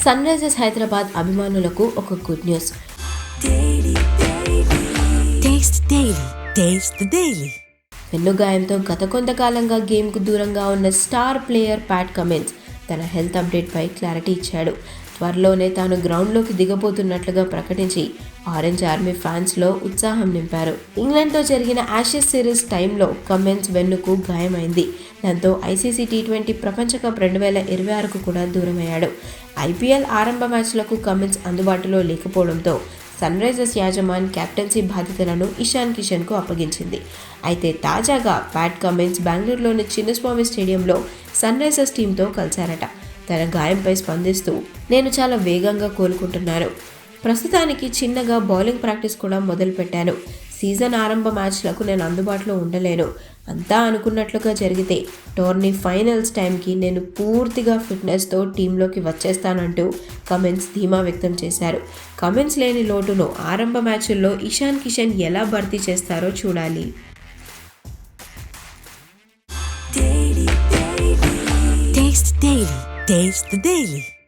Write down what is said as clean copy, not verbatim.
Sun Risers Hyderabad అభిమానులకు ఒక good news. వెన్నుగాయంతో గత కొంతకాలంగా గేమ్కు దూరంగా ఉన్న స్టార్ ప్లేయర్ ప్యాట్ కమిన్స్ తన హెల్త్ అప్డేట్పై క్లారిటీ ఇచ్చాడు. త్వరలోనే తాను గ్రౌండ్లోకి దిగబోతున్నట్లుగా ప్రకటించి ఆరెంజ్ ఆర్మీ ఫ్యాన్స్లో ఉత్సాహం నింపారు. ఇంగ్లాండ్తో జరిగిన యాషెస్ సిరీస్ టైంలో కమిన్స్ వెన్నుకు గాయమైంది. దాంతో ఐసీసీ టీ20 ప్రపంచ కప్ 2026కు కూడా దూరమయ్యాడు. ఐపీఎల్ ఆరంభ మ్యాచ్లకు కమిన్స్ అందుబాటులో లేకపోవడంతో సన్ రైజర్స్ యాజమాన్ కెప్టెన్సీ బాధ్యతలను ఇషాన్ కిషన్కు అప్పగించింది. అయితే తాజాగా ప్యాట్ కమిన్స్ బెంగళూరులోని చిన్నస్వామి స్టేడియంలో సన్ రైజర్స్ టీంతో కలిశారట. తన గాయంపై స్పందిస్తూ, నేను చాలా వేగంగా కోలుకుంటున్నాను. ప్రస్తుతానికి చిన్నగా బౌలింగ్ ప్రాక్టీస్ కూడా మొదలుపెట్టాను. సీజన్ ఆరంభ మ్యాచ్లకు నేను అందుబాటులో ఉండలేను. అంతా అనుకున్నట్లుగా జరిగితే టోర్నీ ఫైనల్స్ టైంకి నేను పూర్తిగా ఫిట్నెస్తో టీంలోకి వచ్చేస్తానంటూ కమిన్స్ ధీమా వ్యక్తం చేశారు. కమిన్స్ లేని లోటును ఆరంభ మ్యాచ్ల్లో ఇషాన్ కిషన్ ఎలా భర్తీ చేస్తారో చూడాలి. Taste the Daily.